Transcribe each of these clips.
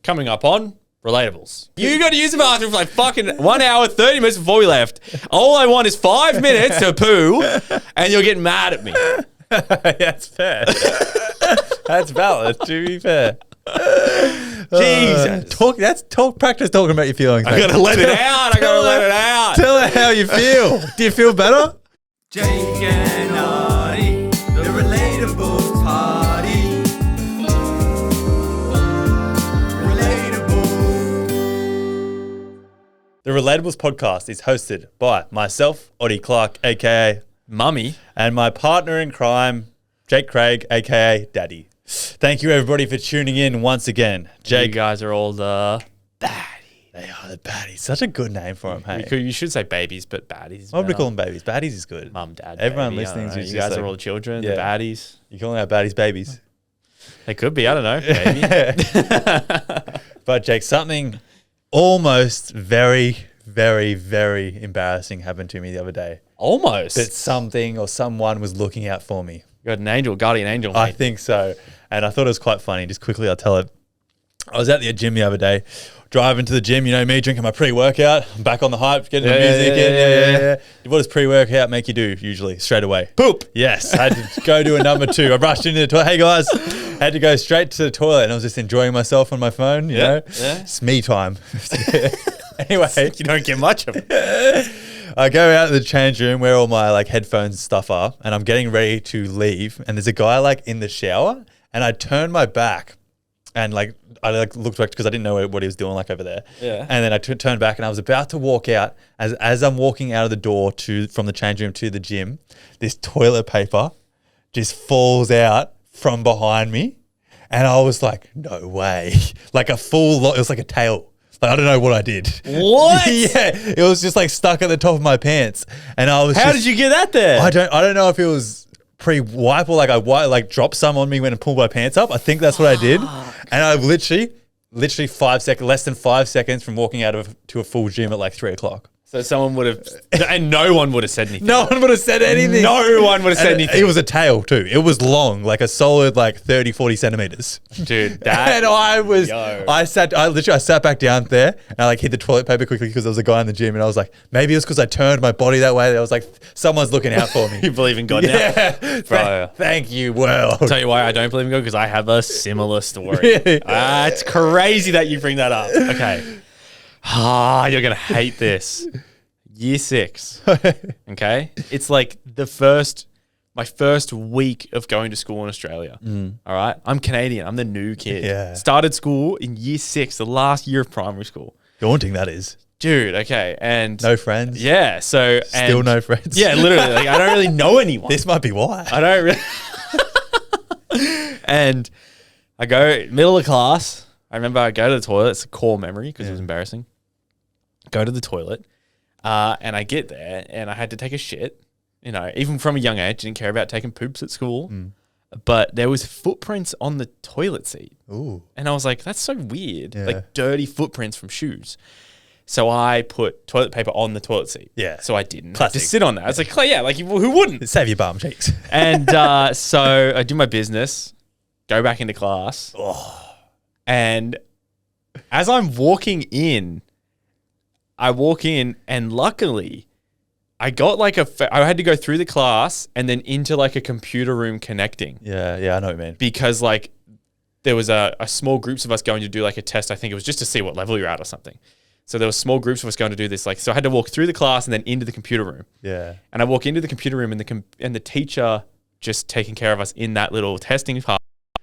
coming up on Relatables. You got to use the bathroom for like fucking 1 hour, 30 minutes before we left. All I want is 5 minutes to poo, and you're getting mad at me. That's fair. That's valid, to be fair. Jesus. Practice talking about your feelings. I got to let it out. Tell her how you feel. Do you feel better? Jake and Artie, the Relatables party. Relatables. The Relatables podcast is hosted by myself, Oddie Clark, aka Mummy. and my partner in crime, Jake Craig, aka Daddy. Thank you, everybody, for tuning in once again. Jake, you guys are all the baddies. They are the baddies. Such a good name for them, hey? You should say babies, but baddies. Why would we call them babies? Baddies is good. Mum, dad, Everyone baby, listening to you guys are all the children, the baddies. You're calling our baddies babies? They could be, I don't know, maybe. But Jake, something almost very, very, very embarrassing happened to me the other day. Almost. That something or someone was looking out for me. You got an angel, guardian angel, mate. I think so. And I thought it was quite funny. Just quickly, I'll tell it. I was at the gym the other day, driving to the gym, you know me, drinking my pre-workout. I'm back on the hype, getting the music in. Yeah. What does pre-workout make you do usually? Straight away. Poop. Yes. I had to go do a number 2. I rushed into the toilet. Hey, guys. I had to go straight to the toilet and I was just enjoying myself on my phone, you know. Yeah. It's me time. Anyway. You don't get much of it. I go out to the change room where all my like headphones and stuff are, and I'm getting ready to leave. And there's a guy like in the shower, and I turned my back, and like I like looked back because I didn't know what he was doing like over there. Yeah. And then I turned back, and I was about to walk out. As I'm walking out of the door from the change room to the gym, this toilet paper just falls out from behind me, and I was like, no way! Like a full lot. It was like a tail. Like, I don't know what I did. What? Yeah, it was just like stuck at the top of my pants, and I was. How did you get that there? I don't know if it was pre-wipe or like I dropped some on me when I pulled my pants up. I think that's what I did, and I literally 5 seconds, less than 5 seconds from walking out to a full gym at like 3 o'clock. So someone would have, and no one would have said anything. No one would have said anything. No one would have said anything. It was a tail too. It was long, like a solid like 30, 40 centimeters. Dude, that. And I sat back down there and I like hid the toilet paper quickly because there was a guy in the gym and I was like, maybe it was because I turned my body that way. I was like, someone's looking out for me. You believe in God now? Yeah. Bro. Thank you, world. I'll tell you why I don't believe in God, because I have a similar story. Really? It's crazy that you bring that up. Okay. You're going to hate this. Year 6. Okay. It's like my first week of going to school in Australia. All right. I'm Canadian. I'm the new kid. Yeah. Started school in year 6, the last year of primary school. Daunting, that is. Dude. Okay. And no friends. Yeah. So still no friends. Yeah, literally. Like, I don't really know anyone. This might be why. I don't really. And I go middle of class. I remember I go to the toilet. It's a core memory because it was embarrassing. Go to the toilet. And I get there and I had to take a shit, you know, even from a young age, didn't care about taking poops at school, but there was footprints on the toilet seat. Ooh. And I was like, that's so weird. Yeah. Like dirty footprints from shoes. So I put toilet paper on the toilet seat. Yeah. So I didn't Classic. have to sit on that. I was like, yeah, like who wouldn't? Save your bum cheeks. And so I do my business, go back into class. And as I'm walking in, I walk in and luckily I got like I had to go through the class and then into like a computer room connecting. Yeah, I know what you mean. Because like there was a small groups of us going to do like a test. I think it was just to see what level you're at or something. So there were small groups of us going to do this. Like, so I had to walk through the class and then into the computer room. Yeah. And I walk into the computer room and the teacher just taking care of us in that little testing part,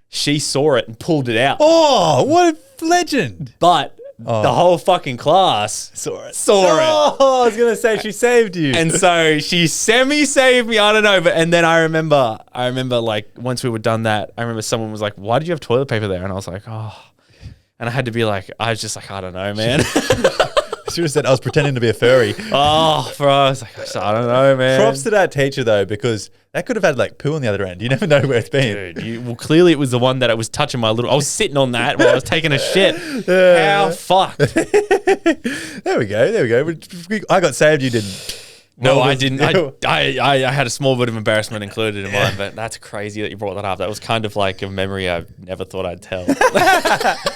she saw it and pulled it out. Oh, what a legend. But the whole fucking class Saw it. Oh, I was going to say she saved you. And so she semi-saved me. I don't know. But, and then I remember like once we were done that, I remember someone was like, why did you have toilet paper there? And I was like, oh. And I was just like, I don't know, man. Should have said I was pretending to be a furry. Oh, bro. I was like, I don't know, man. Props to that teacher, though, because that could have had like poo on the other end. You never know where it's been. Dude, well, clearly it was the one that I was touching my little... I was sitting on that while I was taking a shit. How fucked. There we go. I got saved, you didn't. No, What I was- didn't. I had a small bit of embarrassment included in mine, but that's crazy that you brought that up. That was kind of like a memory I never thought I'd tell.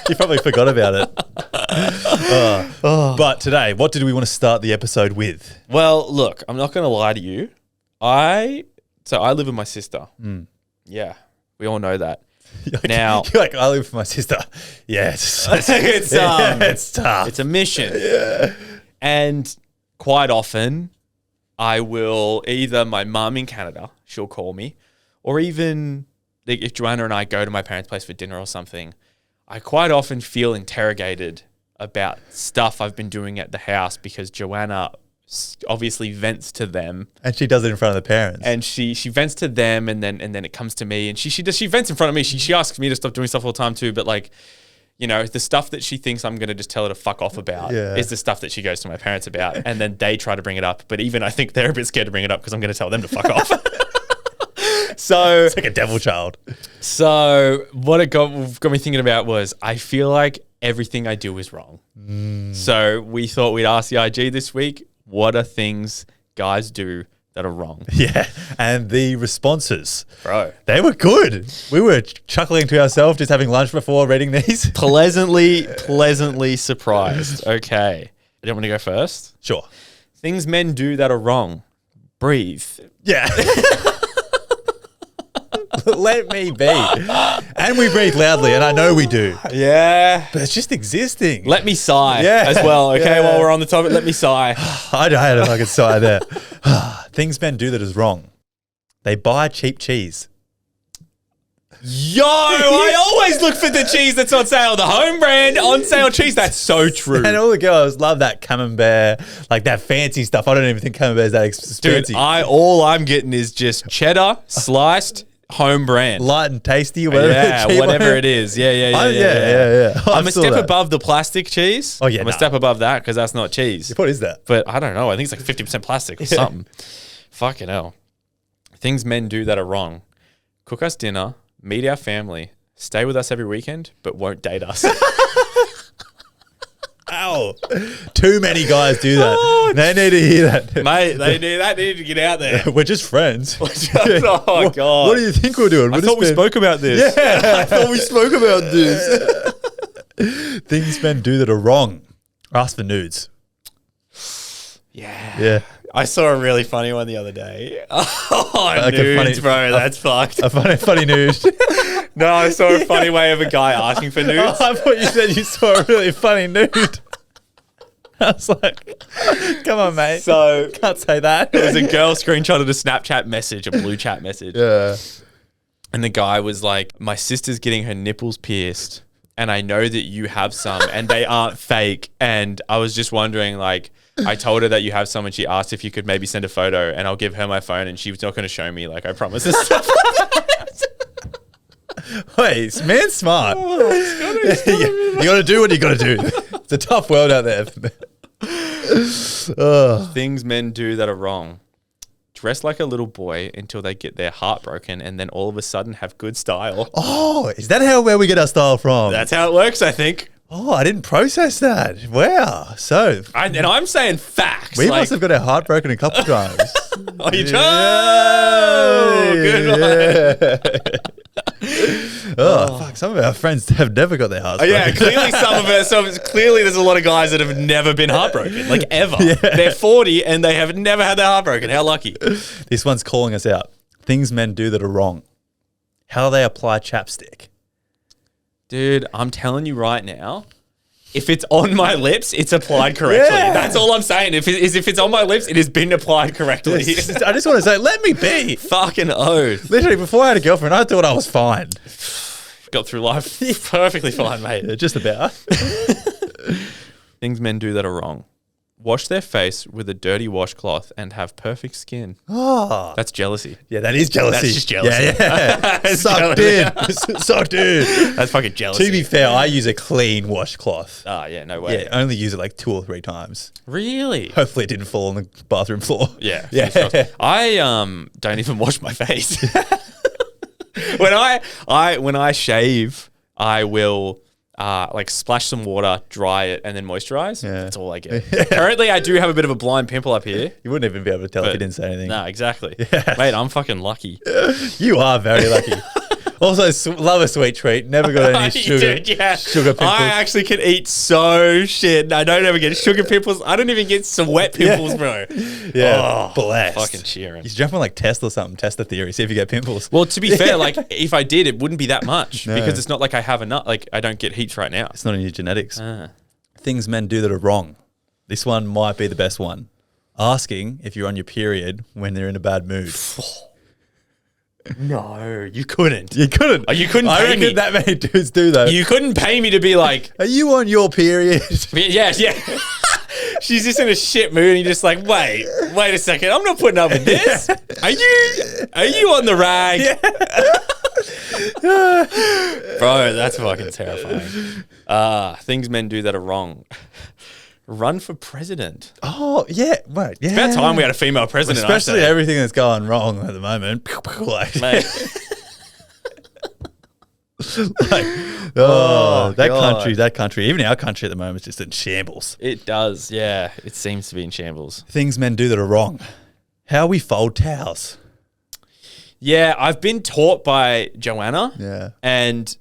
You probably forgot about it. But today, what did we want to start the episode with? Well, look, I'm not going to lie to you. I live with my sister. Yeah, we all know that. Now, You're like, I live with my sister. Yeah, it's it's tough. It's a mission. Yeah. And quite often, I will either my mum in Canada, she'll call me, or even like, if Joanna and I go to my parents' place for dinner or something, I quite often feel interrogated about stuff I've been doing at the house because Joanna obviously vents to them, And she does it in front of the parents. and she vents to them, and then it comes to me, and she vents in front of me. She asks me to stop doing stuff all the time too, but like, you know, the stuff that she thinks I'm going to just tell her to fuck off about is the stuff that she goes to my parents about. And then they try to bring it up. But even I think they're a bit scared to bring it up because I'm going to tell them to fuck off. So it's like a devil child. So what it got me thinking about was I feel like everything I do is wrong. So we thought we'd ask the IG this week, what are things guys do that are wrong? Yeah. And the responses, Bro. they were good. We were chuckling to ourselves just having lunch before reading these. Pleasantly surprised. Okay. I don't want to go first. Sure. Things men do that are wrong. Breathe. Yeah. Let me be. And we breathe loudly, and I know we do. Yeah. But it's just existing. Let me sigh Yeah. as well. Okay, Yeah. while we're on the topic, let me sigh. I had a fucking sigh there. Things men do that is wrong. They buy cheap cheese. Yo, I always look for the cheese that's on sale. The home brand on sale cheese. That's so true. And all the girls love that camembert, like that fancy stuff. I don't even think camembert is that expensive. Dude, all I'm getting is just cheddar, sliced, home brand. Light and tasty, whatever. Yeah, cheap whatever one. it is. Yeah. Yeah. I'm I a saw step that. above the plastic cheese. Oh, yeah, I'm a nah. step above that because that's not cheese. What is that? But I don't know. I think it's like 50% plastic or something. Fucking hell. Things men do that are wrong. Cook us dinner, meet our family, stay with us every weekend, but won't date us. Ow. Too many guys do that. Oh, they need to hear that. Mate, they need to get out there. We're just friends. Oh, God. What do you think we're doing? I thought we spoke about this. Yeah. I thought we spoke about this. Things men do that are wrong. Ask for nudes. Yeah. Yeah. I saw a really funny one the other day. Oh, Like a nudes, funny- bro. That's fucked. A funny nude. No, I saw a funny way of a guy asking for nudes. I thought you said you saw a really funny nude. I was like, come on, mate. So Can't say that. it was a girl screenshotted a Snapchat message, a blue chat message. Yeah. And the guy was like, my sister's getting her nipples pierced and I know that you have some and they aren't fake. And I was just wondering, like, I told her that you have some and she asked if you could maybe send a photo and I'll give her my phone and she was not going to show me, like, I promise. And stuff. Wait, man's smart. You got to do what you got to do. It's a tough world out there. Things men do that are wrong. Dress like a little boy until they get their heart broken and then all of a sudden have good style. Oh, is that where we get our style from? That's how it works, I think. Oh, I didn't process that. Wow. So And I'm saying facts. we like, must have got our heart broken a couple times. Oh, you good one. Oh, fuck. Some of our friends have never got their hearts broken. Yeah, clearly some of it. So clearly, there's a lot of guys that have never been heartbroken, like ever. They're 40 and they have never had their heart broken. How lucky! This one's calling us out. Things men do that are wrong. How do they apply chapstick? Dude, I'm telling you right now, if it's on my lips, it's applied correctly. Yeah. That's all I'm saying. If it's on my lips, it has been applied correctly. I just want to say, let me be. Fucking oath. Literally, before I had a girlfriend, I thought I was fine. Got through life perfectly fine, mate. Yeah, just about. Things men do that are wrong. Wash their face with a dirty washcloth and have perfect skin. Oh. That's jealousy. Yeah, that is jealousy. That's just jealousy. Yeah. That's Sucked jealousy. in. Sucked in. That's fucking jealousy. To be fair, I use a clean washcloth. Ah, yeah, no way. Yeah, only use it like 2 or 3 times. Really? Hopefully it didn't fall on the bathroom floor. Yeah. Yeah. I don't even wash my face. When I shave, I will like splash some water, dry it, and then moisturize. Yeah. That's all I get. Currently, I do have a bit of a blind pimple up here. You wouldn't even be able to tell if you didn't say anything. No, exactly. Yes. Mate, I'm fucking lucky. You are very lucky. Also, love a sweet treat. Never got any sugar. Dude, yeah. Sugar pimples. I actually can eat so shit. I don't ever get sugar pimples. I don't even get sweat pimples, bro. Yeah, Oh, blessed. fucking cheering. You should jump on like Tesla or something. Test the theory. See if you get pimples. Well, to be fair, like if I did, it wouldn't be that much No. because it's not like I have enough. Like I don't get heaps right now. It's not in your genetics. Ah. Things men do that are wrong. This one might be the best one. Asking if you're on your period when they're in a bad mood. No, you couldn't. You couldn't. Oh, you couldn't I pay reckon me. that many dudes do that. You couldn't pay me to be like, Are you on your period? yeah. She's just in a shit mood, and you're just like, wait a second, I'm not putting up with this. Are you on the rag? Bro, that's fucking terrifying. Things men do that are wrong. Run for president. Oh, yeah. Right. Yeah. It's about time we had a female president. Especially everything that's going wrong at the moment. Like, Mate. that God. country, even our country at the moment is just in shambles. It does, yeah. It seems to be in shambles. Things men do that are wrong. How we fold towels. Yeah, I've been taught by Joanna. Yeah. And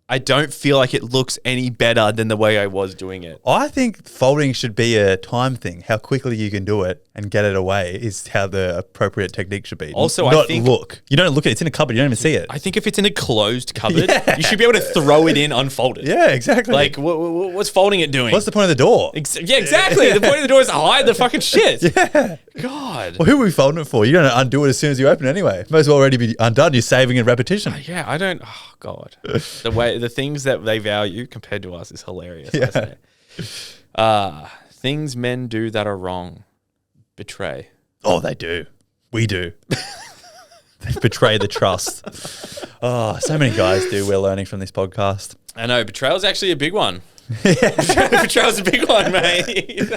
I don't feel like it looks any better than the way I was doing it. I think folding should be a time thing. How quickly you can do it and get it away is how the appropriate technique should be. Also, not I think look. You don't look at it. It's in a cupboard. You don't even see it. I think if it's in a closed cupboard, Yeah. you should be able to throw it in unfolded. Yeah, exactly. Like, what's folding it doing? what's the point of the door? Yeah, exactly. The point of the door is to hide the fucking shit. Yeah. God. Well, who are we folding it for? You're going to undo it as soon as you open it anyway. Might as well already be undone. You're saving in repetition. Yeah, I don't. Oh God, the things that they value compared to us is hilarious. Yeah. I say. Things men do that are wrong. Betray. Oh, they do. We do. They betray the trust. Oh, so many guys do. We're learning from this podcast. I know betrayal's actually a big one. Betrayal's a big one, mate.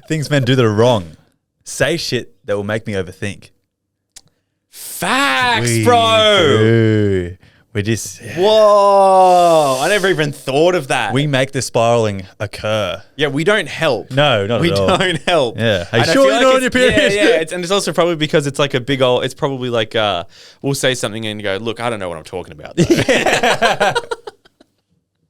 Things men do that are wrong. Say shit that will make me overthink. Facts, We bro. do. We just Whoa! I never even thought of that. we make the spiraling occur. Yeah, we don't help. No, not We at all. don't help. Yeah. Are you And I sure feel you're not on it's- your period? Yeah. And it's also probably because it's like a big old. It's probably like we'll say something and go, look, I don't know what I'm talking about. Though.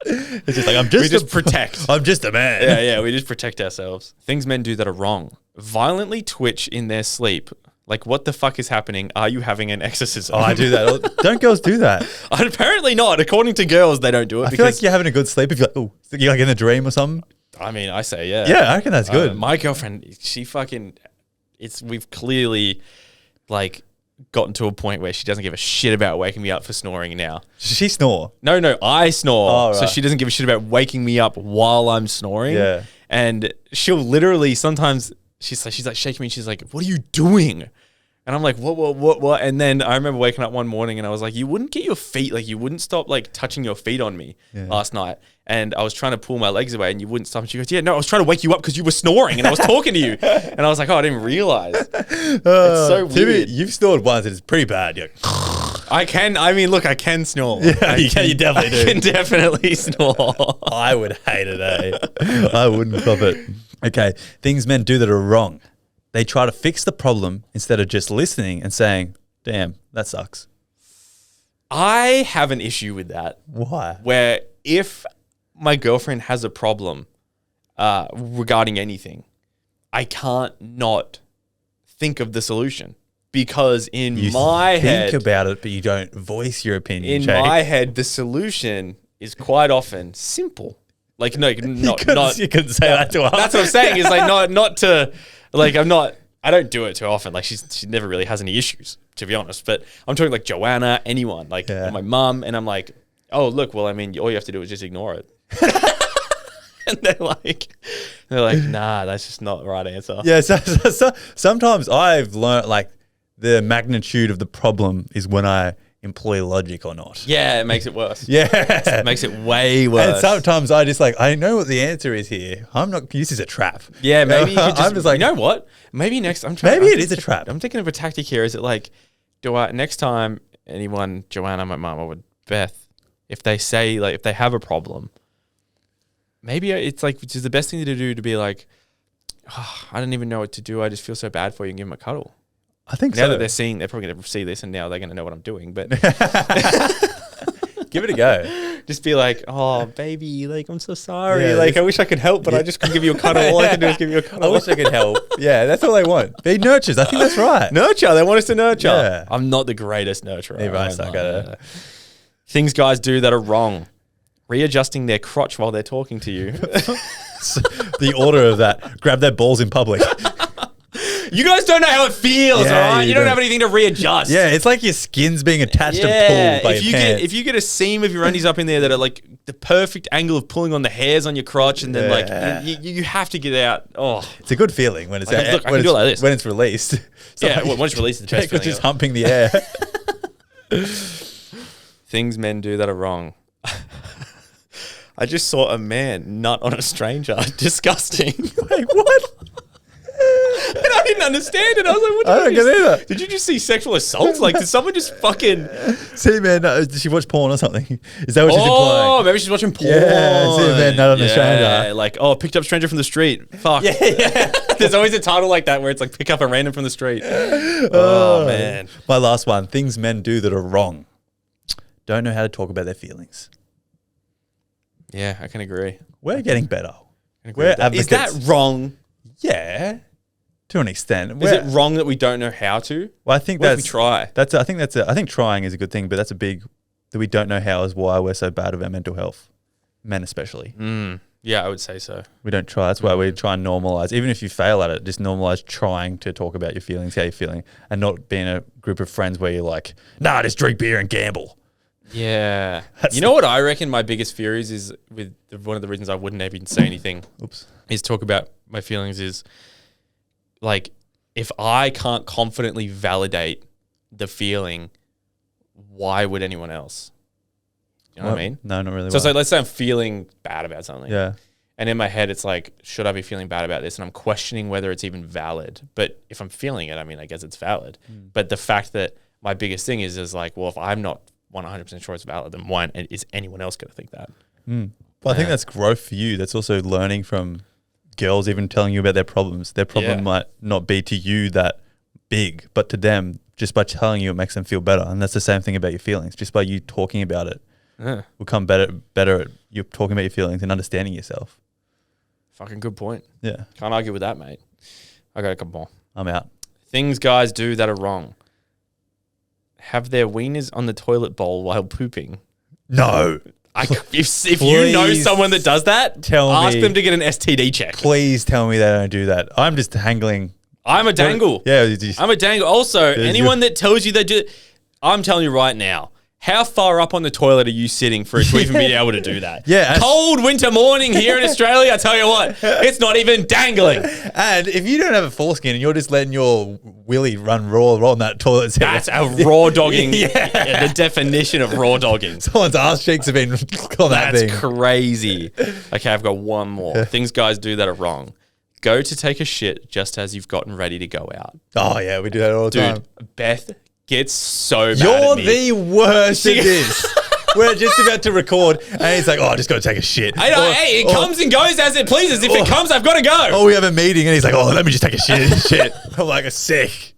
It's just like I'm We just just protect. I'm just a man. Yeah. We just protect ourselves. Things men do that are wrong. Violently twitch in their sleep. Like, what the fuck is happening? Are you having an exorcism? Oh, I do that. Don't girls do that? Apparently not. According to girls, they don't do it I feel because like you're having a good sleep if you're like, oh, you're like in a dream or something. I mean, I say yeah. Yeah, I reckon that's good. My girlfriend, she fucking, we've clearly like gotten to a point where she doesn't give a shit about waking me up for snoring now. She snore. No, I snore. Oh, So right. she doesn't give a shit about waking me up while I'm snoring. Yeah. And she'll literally sometimes, she's like shaking me. She's like, what are you doing? And I'm like, what? And then I remember waking up one morning and I was like, you wouldn't get your feet, like you wouldn't stop like touching your feet on me last night. And I was trying to pull my legs away and you wouldn't stop. And she goes, yeah, no, I was trying to wake you up because you were snoring and I was talking to you. And I was like, oh, I didn't realize. It's so Timmy, weird. you've snored once and it's pretty bad. You're like, I can snore. yeah, you definitely do. I can definitely snore. I would hate it, eh? I wouldn't love it. Okay, things men do that are wrong. They try to fix the problem instead of just listening and saying, damn, that sucks. I have an issue with that. Why? Where if my girlfriend has a problem regarding anything, I can't not think of the solution because in You my think head, about it, but you don't voice your opinion. in Jake. my head, the solution is quite often simple. Like no, not you couldn't say that to her. That's what I'm saying. Is like not to like I don't do it too often. Like she never really has any issues, to be honest. But I'm talking like Joanna, anyone, like my mum, and I'm like, oh look, well I mean, all you have to do is just ignore it. And they're like, nah, that's just not the right answer. Yeah, so sometimes I've learned like the magnitude of the problem is when I employ logic or not. Yeah, it makes it worse. Yeah. It makes it way worse. And sometimes I just like, I know what the answer is here. I'm not, this is a trap. Yeah, maybe you could just, I'm just like, you know what? Maybe next, Maybe it is a trap. I'm thinking of a tactic here. Is it like, next time anyone, Joanna, my mum, or Beth, if they say, like, if they have a problem, maybe it's like, which is the best thing to do to be like, oh, I don't even know what to do. I just feel so bad for you and give them a cuddle. I think now so. that they're probably going to see this and now they're going to know what I'm doing. But give it a go. Just be like, oh, baby, like, I'm so sorry. Yeah, like, I wish I could help, but I just couldn't give you a cuddle. All I can do is give you a cuddle. I wish I could help. Yeah, that's all they want. Be nurtures. I think that's right. Nurture. They want us to nurture. Yeah. I'm not the greatest nurturer. Either I suck at it. Things guys do that are wrong. Readjusting their crotch while they're talking to you. The order of that. Grab their balls in public. You guys don't know how it feels, Yeah, all right? you You don't don't. have anything to readjust. Yeah, it's like your skin's being attached and pulled by if your you pants. if you get a seam of your undies up in there that are like the perfect angle of pulling on the hairs on your crotch, and then Yeah. like you have to get out. Oh, It's a good feeling when it's Like, look, I when can do it's, it like this. when it's released. yeah. Once you release the best Jake was feeling just ever. humping the air. Things men do that are wrong. I just saw a man nut on a stranger. Disgusting. Wait, what? And I didn't understand it. I was like, what I don't get either. Did you just see sexual assault? Like, did someone just fucking... See, man, did she watch porn or something? Is that what she's Oh, implying? maybe she's watching porn. Yeah, see a man nut on a stranger. Like, oh, picked up stranger from the street. Fuck. Yeah. There's always a title like that where it's like, pick up a random from the street. Oh, man. My last one. Things men do that are wrong. Don't know how to talk about their feelings. Yeah, I can agree. We're getting better. I agree We're with that. Is that advocates. wrong? Yeah, to an extent. Is it wrong that we don't know how to? Well, I think What if that's we try? I think trying is a good thing, but that's a big that we don't know how is why we're so bad with our mental health, men especially. Yeah, I would say so. We don't try. That's why we try and normalize. Even if you fail at it, just normalize trying to talk about your feelings, how you're feeling, and not being a group of friends where you're like, nah, just drink beer and gamble. Yeah. You know what I reckon my biggest fear is with one of the reasons I wouldn't even say anything is talk about my feelings is like, if I can't confidently validate the feeling, why would anyone else? You know what I mean? No, not really. So it's like, let's say I'm feeling bad about something. yeah. And in my head, it's like, should I be feeling bad about this? And I'm questioning whether it's even valid. But if I'm feeling it, I mean, I guess it's valid. But the fact that my biggest thing is like, well, if I'm not 100% sure it's valid, then why is anyone else going to think that? Well, I think that's growth for you. That's also learning from girls even telling you about their problems. Their problem might not be to you that big, but to them, just by telling you, it makes them feel better. And that's the same thing about your feelings. Just by you talking about it, will become better at you talking about your feelings and understanding yourself. Fucking good point. Yeah. Can't argue with that, mate. I got a couple more. I'm out. Things guys do that are wrong. Have their wieners on the toilet bowl while pooping. No. If you know someone that does that, ask them to get an STD check. Please tell me they don't do that. I'm just hangling. I'm a dangle. Yeah. I'm a dangle. Also, anyone that tells you they do, I'm telling you right now, how far up on the toilet are you sitting for it to even be able to do that? Yeah. Cold winter morning here in Australia, I tell you what, it's not even dangling. And if you don't have a foreskin and you're just letting your willy run raw on that toilet seat, That's a raw dogging. Yeah, the definition of raw dogging. someone's ass cheeks have been on that That's thing. crazy. Okay, I've got one more. Things guys do that are wrong. Go to take a shit just as you've gotten ready to go out. Oh, yeah, we do that all the time. Dude, Beth gets so mad You're at me. the worst at this. We're just about to record, and he's like, "Oh, I just got to take a shit." I know, hey, it comes and goes as it pleases. If it comes, I've got to go. Oh, we have a meeting, and he's like, "Oh, let me just take a shit." I'm like, "A sick."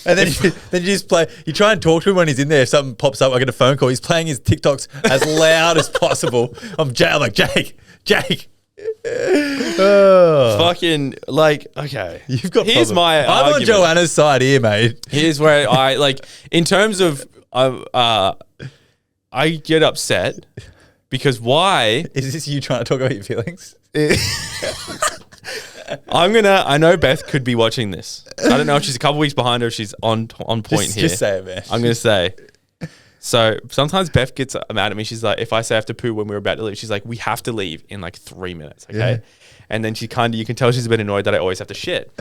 And then you just play. You try and talk to him when he's in there. If something pops up, I get a phone call. He's playing his TikToks as loud as possible. I'm like, Jake. Fucking like, okay. You've got. Here's problems. my I'm on argument. Joanna's side here, mate. Here's where I like, in terms of, I get upset because why? Is this you trying to talk about your feelings? I know Beth could be watching this. I don't know if she's a couple weeks behind or if she's on point here. Just say it, man. I'm going to say. So sometimes Beth gets mad at me. She's like, if I say I have to poo when we're about to leave, she's like, we have to leave in like 3 minutes. Okay. Yeah. And then you can tell she's a bit annoyed that I always have to shit.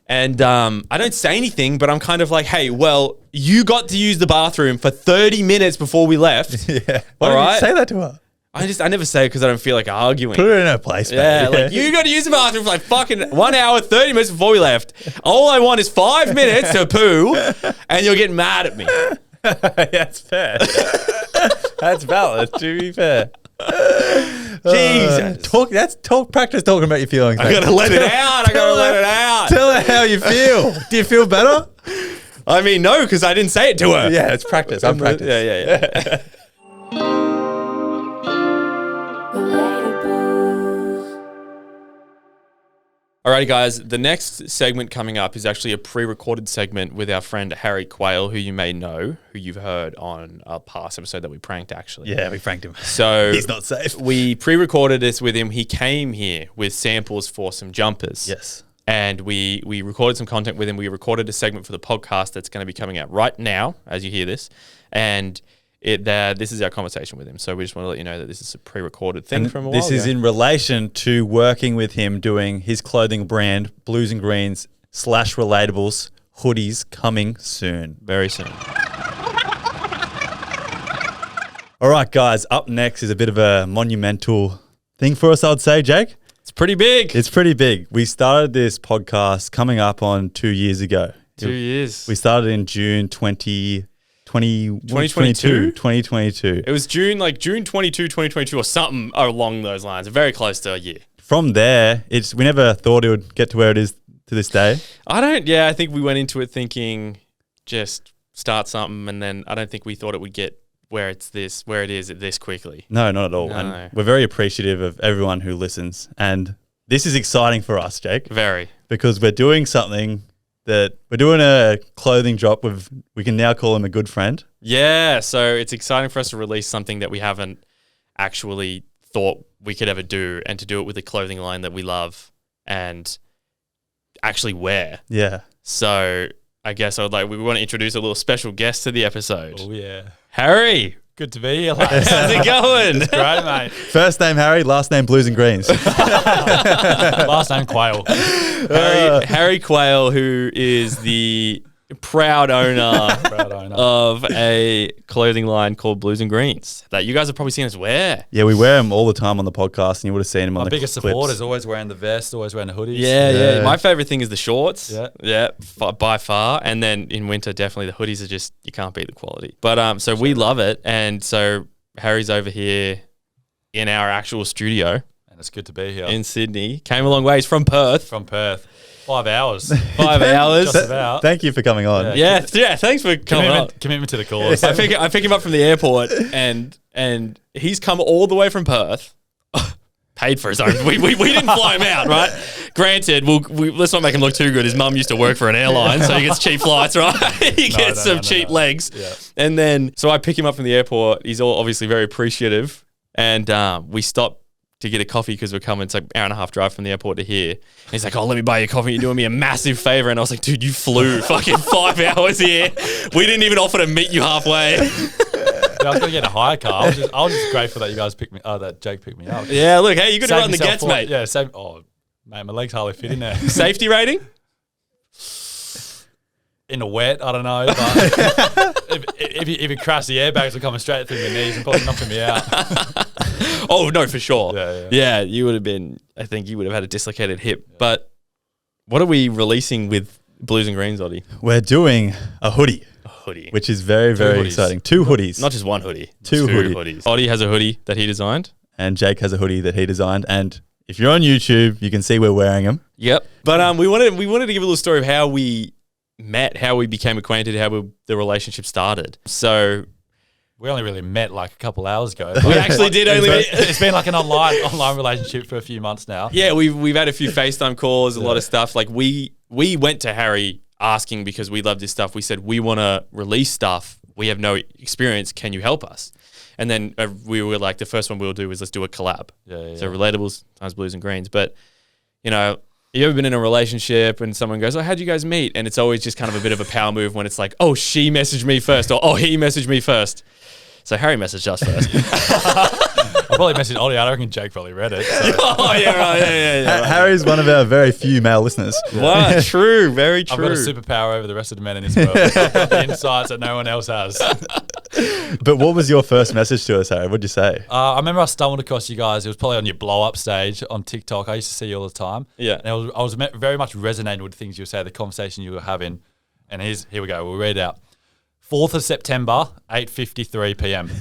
And I don't say anything, but I'm kind of like, hey, well, you got to use the bathroom for 30 minutes before we left. Yeah. Why All don't you right. say that to her? I never say it because I don't feel like arguing. Put her in her place, man. Yeah, like you got to use the bathroom for like fucking 1 hour, 30 minutes before we left. All I want is 5 minutes to poo, and you're getting mad at me. That's fair. That's valid, to be fair. Jesus. Practice talking about your feelings. I gotta let it out. Tell her how you feel. Do you feel better? I mean, no, because I didn't say it to her. Yeah, it's practice. I'm practice. Yeah. Alrighty, guys. The next segment coming up is actually a pre-recorded segment with our friend Harry Quayle, who you may know, who you've heard on a past episode that we pranked, actually. Yeah, we pranked him. So he's not safe. We pre-recorded this with him. He came here with samples for some jumpers. Yes. And we recorded some content with him. We recorded a segment for the podcast that's going to be coming out right now as you hear this. And this is our conversation with him. So we just want to let you know that this is a pre-recorded thing from a while ago. This is in relation to working with him doing his clothing brand, Blues and Greens / Relatables, hoodies coming soon. Very soon. All right, guys, up next is a bit of a monumental thing for us, I'd say, Jake. It's pretty big. It's pretty big. We started this podcast coming up on 2 years ago. 2 years. We started in June 2022. 2022. It was June 22, 2022 or something along those lines. Very close to a year. From there, we never thought it would get to where it is to this day. I think we went into it thinking just start something, and then I don't think we thought it would get where it is this quickly. No, not at all. No. And we're very appreciative of everyone who listens. And this is exciting for us, Jake. Very. Because we're doing something we're doing a clothing drop with, we can now call him a good friend. Yeah, so it's exciting for us to release something that we haven't actually thought we could ever do, and to do it with a clothing line that we love and actually wear. Yeah. So I guess we want to introduce a little special guest to the episode. Oh, yeah. Harry. Good to be here, lads. How's it going? It's great, mate. First name Harry, last name Blues and Greens. Last name Quayle. Harry Quayle, who is the proud owner of a clothing line called Blues and Greens that you guys have probably seen us wear. Yeah, we wear them all the time on the podcast, and you would have seen them on the biggest clips. supporters, always wearing the vest, always wearing the hoodies. Yeah. My favorite thing is the shorts. Yeah. By far. And then in winter, definitely the hoodies are just, you can't beat the quality. But so we love it. And so Harry's over here in our actual studio. And it's good to be here. In Sydney. Came a long ways from Perth. 5 hours. 5 hours. Just about. Thank you for coming on. Yeah, thanks for coming on. Commitment to the cause. I pick him up from the airport, and he's come all the way from Perth, paid for his own. We didn't fly him out, right? Granted, let's not make him look too good. His mum used to work for an airline, so he gets cheap flights, right? He gets some cheap legs. Yeah. And then, so I pick him up from the airport. He's all obviously very appreciative, and we stop to get a coffee because we're coming. It's like an hour and a half drive from the airport to here. And he's like, oh, let me buy you a coffee. You're doing me a massive favor. And I was like, dude, you flew fucking 5 hours here. We didn't even offer to meet you halfway. I was going to get a hire car. I was just grateful that you guys that Jake picked me up. Yeah, look, hey, you got to run the gets, mate. Yeah, mate, my legs hardly fit in there. Safety rating? In the wet, I don't know. But if you crash, the airbags are coming straight through your knees and probably knocking me out. Oh, no, for sure. Yeah. You would have been, I think you would have had a dislocated hip. Yeah. But what are we releasing with Blues and Greens, Oddie? We're doing a hoodie. Which is very, very exciting. 2 hoodies. Not just one hoodie. 2 hoodies. Oddie has a hoodie that he designed. And Jake has a hoodie that he designed. And if you're on YouTube, you can see we're wearing them. Yep. But we wanted to give a little story of how we met, how we became acquainted, how the relationship started. So we only really met like a couple hours ago. We actually did only meet. It's been like an online relationship for a few months now. Yeah, we've had a few FaceTime calls, a lot of stuff. Like we went to Harry asking because we love this stuff. We said, we want to release stuff. We have no experience. Can you help us? And then we were like, the first one we'll do is let's do a collab. Yeah. So relatables times Blues and Greens. But, you know, you ever been in a relationship and someone goes, oh, how'd you guys meet? And it's always just kind of a bit of a power move when it's like, oh, she messaged me first, or oh, he messaged me first. So Harry messaged us first. I probably messaged Oddie. I reckon Jake probably read it. So. Oh, yeah, right. Yeah, right. Harry's one of our very few male listeners. Wow, true. Very true. I've got a superpower over the rest of the men in this world. I've got the insights that no one else has. But what was your first message to us, Harry? What'd you say? I remember I stumbled across you guys. It was probably on your blow-up stage on TikTok. I used to see you all the time. Yeah. And I was very much resonating with the things you were saying, the conversation you were having. And here we go. We'll read it out. 4th of September, 8:53 p.m.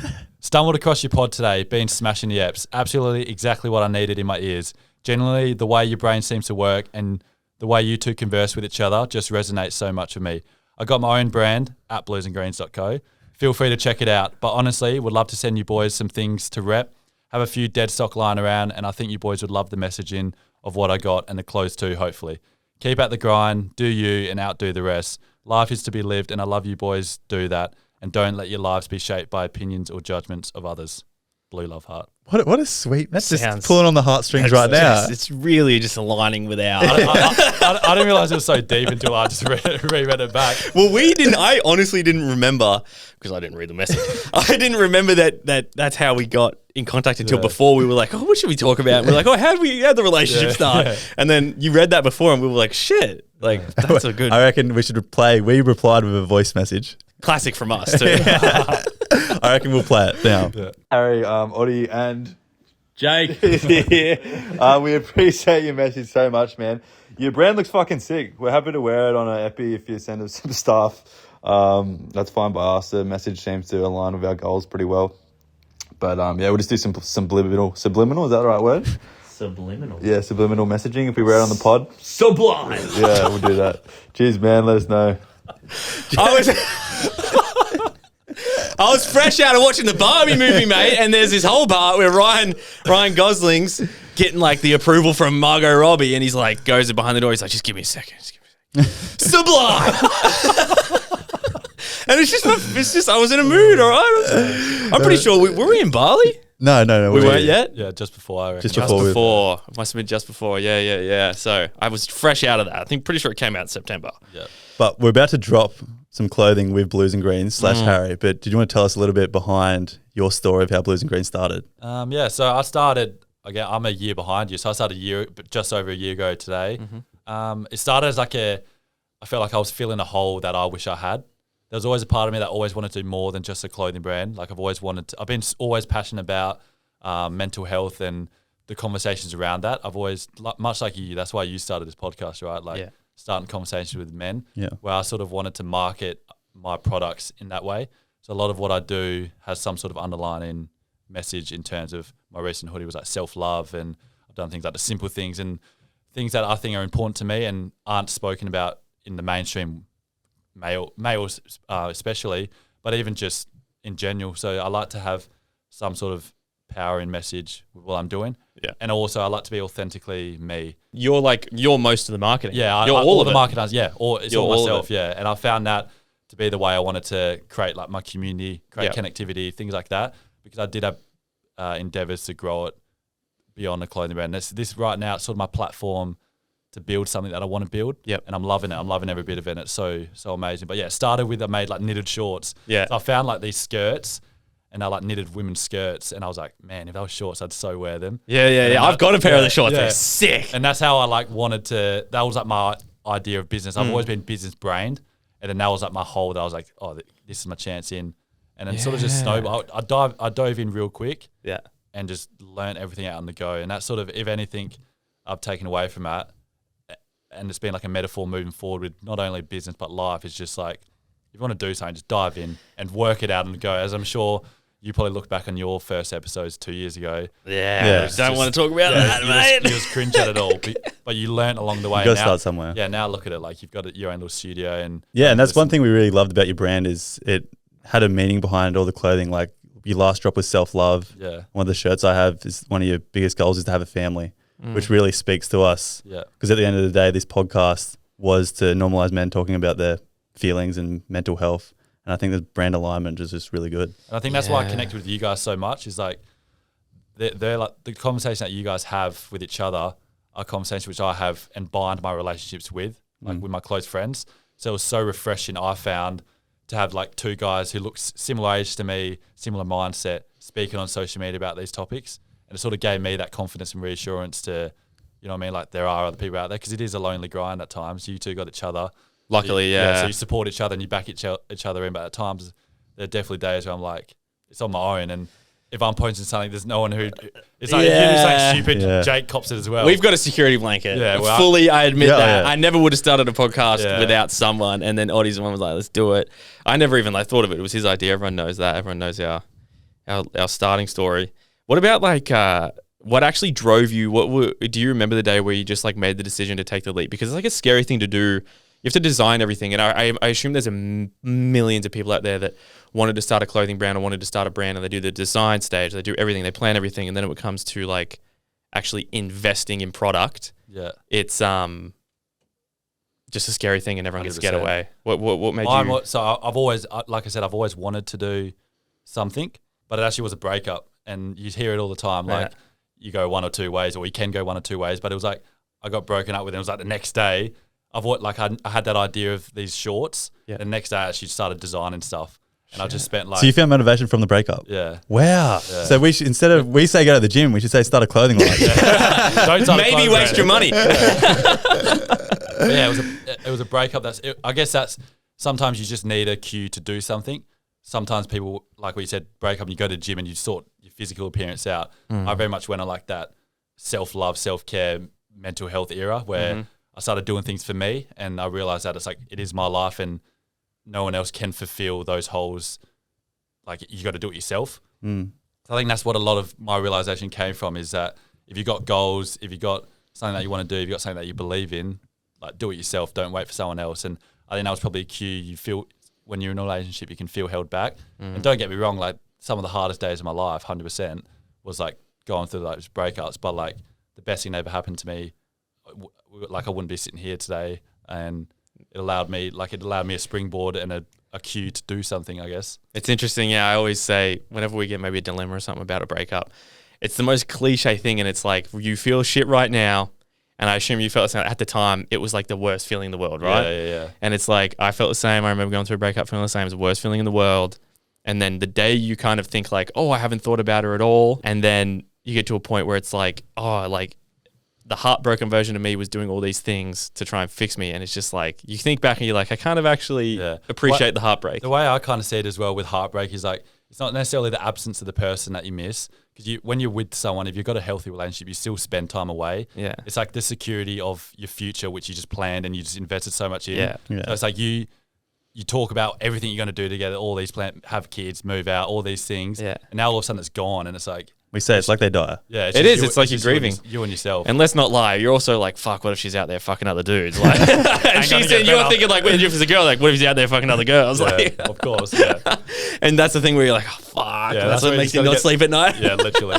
Stumbled across your pod today, been smashing the apps. Absolutely exactly what I needed in my ears. Generally, the way your brain seems to work and the way you two converse with each other just resonates so much with me. I got my own brand at bluesandgreens.co. Feel free to check it out. But honestly, would love to send you boys some things to rep. Have a few dead stock lying around, and I think you boys would love the messaging of what I got and the clothes too, hopefully. Keep at the grind, do you, and outdo the rest. Life is to be lived, and I love you boys do that. And don't let your lives be shaped by opinions or judgments of others. Blue Love Heart. What a sweet. That's Sounds- just pulling on the heartstrings right now. It's really just aligning with our. I didn't realize it was so deep until I just reread it back. Well, I honestly didn't remember because I didn't read the message. I didn't remember that's how we got in contact until before. We were like, oh, what should we talk about? And we're like, oh, how'd the relationship start? Yeah. And then you read that before and we were like, shit, like that's a good I reckon we should play. We replied with a voice message. classic from us too. I reckon we'll play it now. Yeah. Harry, Oddie, and Jake. we appreciate your message so much, man. Your brand looks fucking sick. We're happy to wear it on an epi if you send us some stuff. That's fine by us. The message seems to align with our goals pretty well. But yeah, we'll just do some subliminal. Subliminal, is that the right word? Subliminal. Yeah, subliminal messaging if we wear it on the pod. Sublime. Yeah, we'll do that. Cheers, man. Let us know. I was fresh out of watching the Barbie movie, mate, and there's this whole part where Ryan Gosling's getting like the approval from Margot Robbie, and he's like goes behind the door. He's like, just give me a second. Sublime. And it's just I was in a mood. All right, I'm pretty sure were we in Bali? No. We weren't yet. Yeah, just before I reckon. Just Just before. before. It must have been just before. Yeah. So I was fresh out of that. I think pretty sure it came out in September. Yeah. But we're about to drop some clothing with Blues and Greens / Harry. But did you want to tell us a little bit behind your story of how Blues and Greens started? Yeah, so I started, again, I'm a year behind you. So I started just over a year ago today. It started as I felt like I was filling a hole that I wish I had. There was always a part of me that always wanted to do more than just a clothing brand. Like I've been always passionate about mental health and the conversations around that. I've always, much like you, that's why you started this podcast, right? Like starting conversations with men, where I sort of wanted to market my products in that way. So a lot of what I do has some sort of underlying message in terms of my recent hoodie was like self-love, and I've done things like the simple things and things that I think are important to me and aren't spoken about in the mainstream males especially, but even just in general. So I like to have some sort of power in message with what I'm doing. Yeah. And also I like to be authentically me. You're most of the marketing. Yeah. You're all of the it. marketing, it's You're all all of myself, it. yeah. And I found that to be the way I wanted to create like my community, create Yeah. connectivity, things like that, because I did have endeavors to grow it beyond a clothing brand. This right now, it's sort of my platform to build something that I want to build. Yep. And I'm loving it. I'm loving every bit of it. And it's so amazing. But yeah, it started with I made like knitted shorts. Yeah. So I found like these skirts and I like knitted women's skirts. And I was like, man, if they were shorts, I'd so wear them. Yeah. I've got a pair of the shorts. Yeah. They're sick. And that's how I like wanted to, that was like my idea of business. I've always been business brained. And then that was like my whole, that I was like, oh, this is my chance in. And then sort of just snowballed. I dove in real quick. Yeah. And just learned everything out on the go. And that sort of, if anything, I've taken away from that. And it's been like a metaphor moving forward with not only business but life. It's just like, if you want to do something, just dive in and work it out and go. As I'm sure you probably look back on your first episodes 2 years ago. Yeah. Don't want to talk about that, mate. You just cringe at it all. But you learn along the way. You got to Now- start somewhere. Yeah, now look at it. Like you've got your own little studio. And That's one thing we really loved about your brand is it had a meaning behind all the clothing. Like your last drop was self-love. Yeah. One of the shirts I have is one of your biggest goals is to have a family, which really speaks to us. Yeah. Because at the end of the day, this podcast was to normalize men talking about their feelings and mental health. And I think the brand alignment is just really good. And I think that's why I connected with you guys so much is like, they're like the conversation that you guys have with each other are conversations which I have and bind my relationships with, like with my close friends. So it was so refreshing, I found, to have like two guys who look similar age to me, similar mindset, speaking on social media about these topics. And it sort of gave me that confidence and reassurance to, you know what I mean? Like there are other people out there because it is a lonely grind at times. You two got each other. Luckily, So you support each other and you back each other in. But at times, there are definitely days where I'm like, it's on my own. And if I'm posting something, there's no one who. It's like if you do something stupid, Yeah. Jake cops it as well. We've got a security blanket. Yeah, well, fully. I admit that. yeah. I never would have started a podcast Yeah. without someone. And then Oddie's one was like, "Let's do it." I never even like thought of it. It was his idea. Everyone knows that. Everyone knows our starting story. What about like what actually drove you? Do you remember the day where you just like made the decision to take the leap? Because it's like a scary thing to do. You have to design everything, and I assume there's millions of people out there that wanted to start a clothing brand or wanted to start a brand, and they do the design stage, they do everything, they plan everything, and then when it comes to like actually investing in product, it's just a scary thing, and everyone gets to get 100%. away. What made you? So I've always, like I said, I've always wanted to do something, but it actually was a breakup, and you hear it all the time, like you go one or two ways, or you can go one or two ways, but it was like I got broken up with, and it was like the next day. I had that idea of these shorts. Yeah. The next day, I actually started designing stuff, and I just spent like. So you found motivation from the breakup? Yeah. Wow. Yeah. So we should, instead of we say go to the gym, we should say start a clothing line. Maybe waste your money. Yeah, it was a breakup. I guess that's sometimes you just need a cue to do something. Sometimes people, like we said, break up and you go to the gym and you sort your physical appearance out. I very much went on like that self-love, self-care, mental health era where I started doing things for me, and I realized that it's like it is my life and no one else can fulfill those holes. Like you got to do it yourself. So I think that's what a lot of my realization came from, is that if you got goals, if you got something that you want to do, if you got something that you believe in, like do it yourself. Don't wait for someone else. And I think that was probably a cue. You feel when you're in a relationship, you can feel held back. And don't get me wrong, like some of the hardest days of my life, 100%, was like going through those breakups. But like the best thing that ever happened to me, like I wouldn't be sitting here today, and it allowed me a springboard and a cue to do something, I guess. It's interesting. Yeah, I always say whenever we get maybe a dilemma or something about a breakup, it's the most cliche thing, and it's like you feel shit right now, and I assume you felt the same at the time. It was like the worst feeling in the world, right? Yeah. And it's like I felt the same. I remember going through a breakup, feeling the same. It was the worst feeling in the world. And then the day you kind of think like, oh, I haven't thought about her at all, and then you get to a point where it's like, oh, like the heartbroken version of me was doing all these things to try and fix me. And it's just like, you think back and you're like, I kind of actually appreciate the heartbreak. The way I kind of see it as well with heartbreak is like, it's not necessarily the absence of the person that you miss. Because when you're with someone, if you've got a healthy relationship, you still spend time away. Yeah. It's like the security of your future, which you just planned and you just invested so much in. Yeah. So it's like you talk about everything you're going to do together, all these plans, have kids, move out, all these things. Yeah. And now all of a sudden it's gone, and it's like, We say it's like they die. yeah, It is. It's like you're grieving. You and yourself. And let's not lie, you're also like, fuck, what if she's out there fucking other dudes? Like, and she's saying, you're thinking like, if it's a girl, like, what if he's out there fucking other girls? Yeah, Like, of course, yeah. and that's the thing where you're like, oh, fuck, Yeah, that's what where makes you you just not gotta sleep at night. Yeah, literally.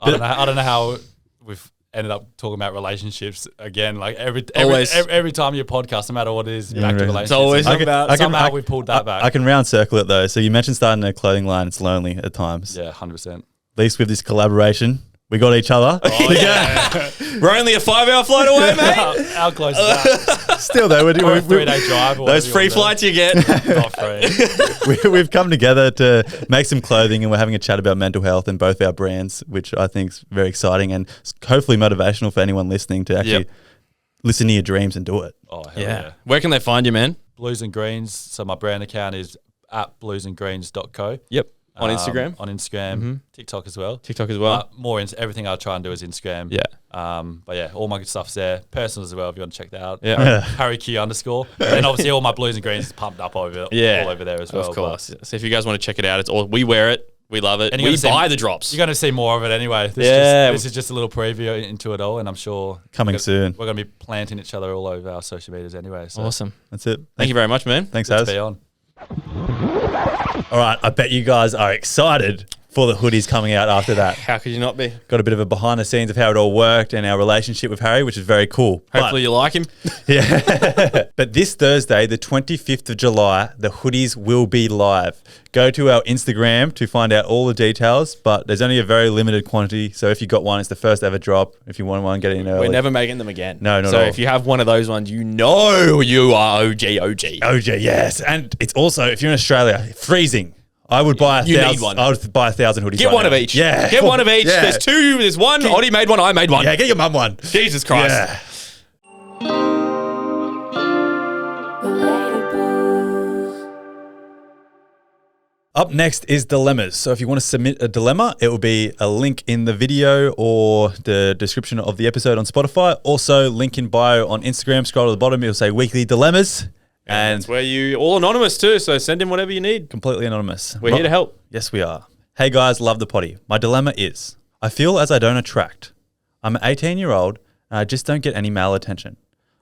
I don't know how we've ended up talking about relationships again. Like every time you podcast, no matter what it is, back to relationships. It's always about somehow we pulled that back. I can round circle it though. So you mentioned starting a clothing line. It's lonely at times. Yeah, 100%. At least with this collaboration, we got each other. Oh, yeah. We're only a 5-hour flight away, mate. How close is that? Still though, Or a 3-day drive. Or Those free flights you get. Not free. we've come together to make some clothing, and we're having a chat about mental health in both our brands, which I think is very exciting and hopefully motivational for anyone listening to actually listen to your dreams and do it. Oh, hell yeah. Where can they find you, man? Blues and Greens. So my brand account is at bluesandgreens.co. Yep. On Instagram? On Instagram. TikTok as well. TikTok as well? Everything I try and do is Instagram. Yeah. But yeah, all my good stuff's there. Personal as well, if you want to check that out. Yeah. Harry Q _. And then obviously all my Blues and Greens is pumped up all over there as well. Of course. So if you guys want to check it out, it's all, we wear it. We love it. And we buy the drops. You're going to see more of it anyway. This is just a little preview into it all, and I'm sure Coming soon. We're going to be planting each other all over our social medias anyway. So Awesome. That's it. Thank you very much, man. Thanks, good Az. to be on. All right, I bet you guys are excited for the hoodies coming out after that. How could you not be? Got a bit of a behind the scenes of how it all worked and our relationship with Harry, which is very cool. Hopefully you like him. Yeah. But this Thursday, the 25th of July, the hoodies will be live. Go to our Instagram to find out all the details, but there's only a very limited quantity. So if you got one, it's the first ever drop. If you want one, get it in early. We're never making them again. No, not So at all. if you have one of those ones, you know you are OG. OJ, yes. And it's also, if you're in Australia, freezing. I would buy You need one. I would buy 1,000 hoodies. Get right one now. of each. Yeah. Get one of each. Yeah. There's two. There's one. Oddie made one. I made one. Yeah, get your mum one. Jesus Christ. Yeah. Up next is dilemmas. So if you want to submit a dilemma, it will be a link in the video or the description of the episode on Spotify. Also, link in bio on Instagram. Scroll to the bottom, it'll say weekly dilemmas. And That's where you all anonymous too. So send in whatever you need. completely anonymous. We're here to help. Yes, we are. Hey guys, love the potty. My dilemma is, I feel as I don't attract. I'm an 18-year-old and I just don't get any male attention.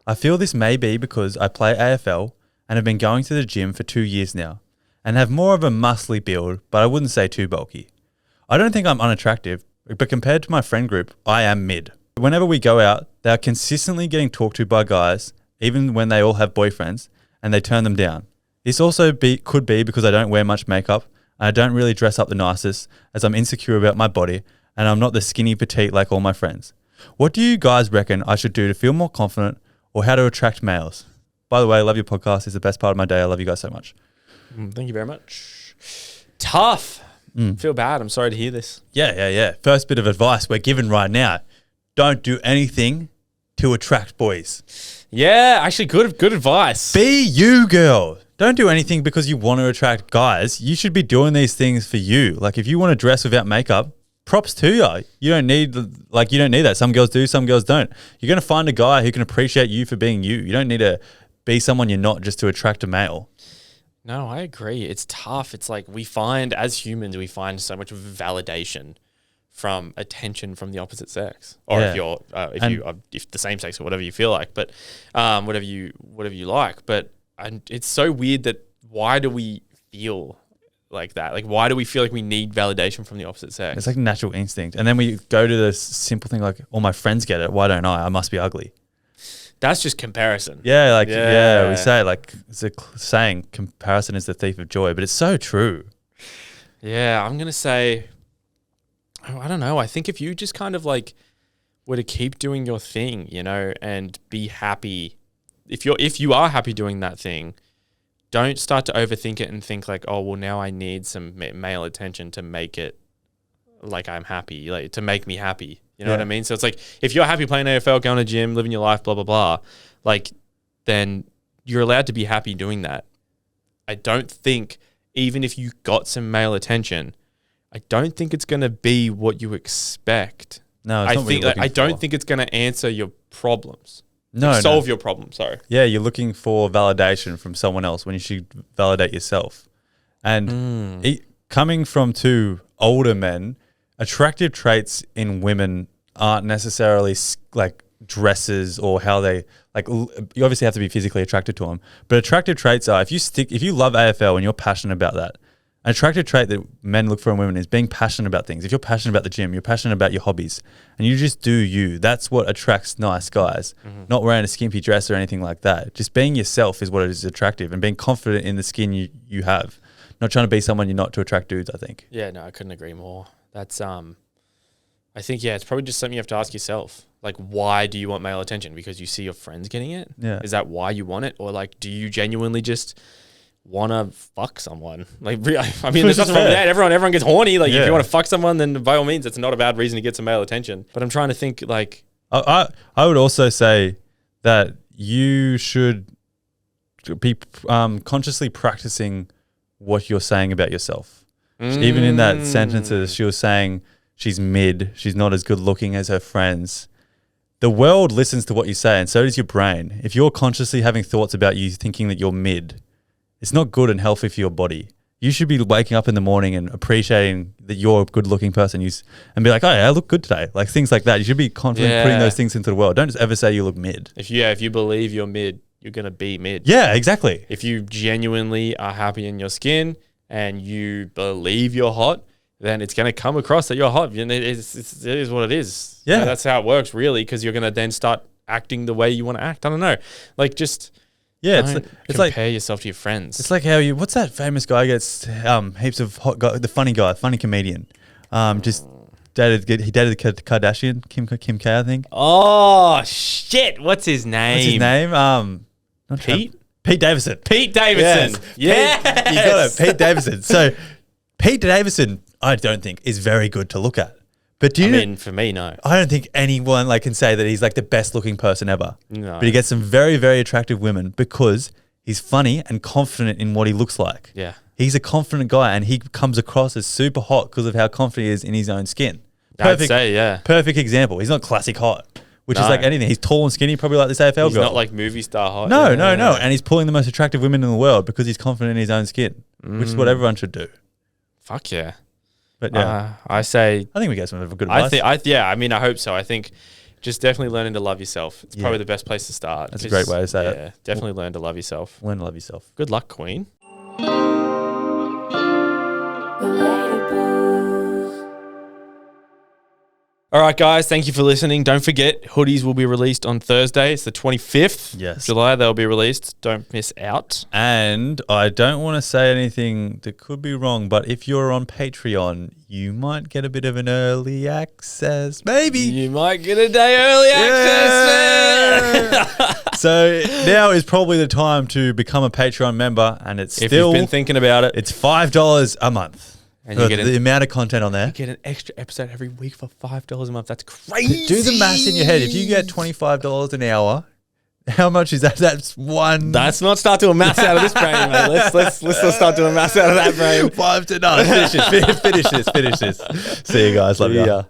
I feel this may be because I play AFL and have been going to the gym for 2 years now and have more of a muscly build, but I wouldn't say too bulky. I don't think I'm unattractive, but compared to my friend group, I am mid. Whenever we go out, they are consistently getting talked to by guys, even when they all have boyfriends, and they turn them down. This also could be because I don't wear much makeup and I don't really dress up the nicest, as I'm insecure about my body and I'm not the skinny petite like all my friends. What do you guys reckon I should do to feel more confident, or how to attract males? By the way, I love your podcast. It's the best part of my day. I love you guys so much. Thank you very much. Tough. Feel bad. I'm sorry to hear this. Yeah. First bit of advice we're given right now. Don't do anything to attract boys. Yeah, actually, good advice. Be you, girl. Don't do anything because you want to attract guys. You should be doing these things for you. Like if you want to dress without makeup, props to you. You don't need that. Some girls do, some girls don't. You're going to find a guy who can appreciate you for being you. You don't need to be someone you're not just to attract a male. No, I agree. It's tough. It's like as humans, we find so much validation from attention from the opposite sex, or if the same sex or whatever you feel like, but whatever you like. But it's so weird that why do we feel like that? Like why do we feel like we need validation from the opposite sex? It's like natural instinct, and then we go to the simple thing like, all my friends get it. Why don't I? I must be ugly. That's just comparison. Yeah, we say like it's a saying, comparison is the thief of joy, but it's so true. Yeah, I'm gonna say, I don't know. I think if you just kind of like were to keep doing your thing, and be happy, if you are happy doing that thing, don't start to overthink it and think like, oh well, now I need some male attention to make it like I'm happy, like to make me happy. You know what I mean? So it's like, if you're happy playing AFL, going to gym, living your life, blah, blah, blah, like, then you're allowed to be happy doing that. I don't think, even if you got some male attention, I don't think it's going to be what you expect. No, it's not what you're looking I don't for. think it's going to answer your problems. No, solve your problem, sorry. Yeah, you're looking for validation from someone else when you should validate yourself. And coming from two older men, attractive traits in women aren't necessarily like dresses or how they like. You obviously have to be physically attracted to them, but attractive traits are if you love AFL and you're passionate about that. An attractive trait that men look for in women is being passionate about things. If you're passionate about the gym, you're passionate about your hobbies, and you just do you. That's what attracts nice guys. Not wearing a skimpy dress or anything like that. Just being yourself is what is attractive, and being confident in the skin you have. Not trying to be someone you're not to attract dudes, I think. Yeah, no, I couldn't agree more. That's I think it's probably just something you have to ask yourself. Like, why do you want male attention? Because you see your friends getting it? Yeah. Is that why you want it? Or like, do you genuinely just want to fuck someone? Like, I mean, there's nothing wrong with that. Everyone gets horny. Like, if you want to fuck someone, then by all means, it's not a bad reason to get some male attention. But I'm trying to think like, I would also say that you should be consciously practicing what you're saying about yourself. Even in that sentences, she was saying she's mid, she's not as good looking as her friends. The world listens to what you say, and so does your brain. If you're consciously having thoughts about you thinking that you're mid, it's not good and healthy for your body. You should be waking up in the morning and appreciating that you're a good looking person and be like, oh yeah, I look good today. Like things like that. You should be confident putting those things into the world. Don't just ever say you look mid. If you believe you're mid, you're going to be mid. Yeah, exactly. If you genuinely are happy in your skin and you believe you're hot, then it's going to come across that you're hot. And it is what it is. Yeah. That's how it works, really, because you're going to then start acting the way you want to act. I don't know. Like, just it's compare yourself to your friends. It's like how what's that famous guy gets heaps of hot guy, the funny comedian, just dated the Kardashian, Kim K, I think. Oh, shit. What's his name? What's his name? Not Pete? Pete Davidson. Pete Davidson. Yes. You got it. Pete Davidson. So Pete Davidson, I don't think is very good to look at. But for me, no. I don't think anyone can say that he's like the best looking person ever. No. But he gets some very, very attractive women because he's funny and confident in what he looks like. Yeah. He's a confident guy, and he comes across as super hot because of how confident he is in his own skin. I'd say, yeah. Perfect example. He's not classic hot, which is No. like anything. He's tall and skinny, probably like this AFL He's girl. not like movie star hot. no, Yeah. no, no. And he's pulling the most attractive women in the world because he's confident in his own skin, which is what everyone should do. Fuck yeah. But yeah, I say, I think we get some good advice. I mean, I hope so. I think just definitely learning to love yourself. It's probably the best place to start. That's a great way to say it. Yeah, definitely learn to love yourself. Learn to love yourself. Good luck, Queen. All right, guys, thank you for listening. Don't forget, hoodies will be released on Thursday. It's the 25th Yes. July. They'll be released. Don't miss out. And I don't want to say anything that could be wrong, but if you're on Patreon, you might get a bit of an early access. Maybe. You might get a day early access. So now is probably the time to become a Patreon member, and it's If still you've been thinking about it, it's $5 a month. And for you get the amount of content on there. get an extra episode every week for $5 a month. That's crazy. Do the maths in your head. If you get $25 an hour, how much is that? That's one. Let's not start doing maths out of this brain, mate. Let's not start doing maths out of that brain. 5 to 9. Finish this. Finish this. See you guys. Love you. Yeah.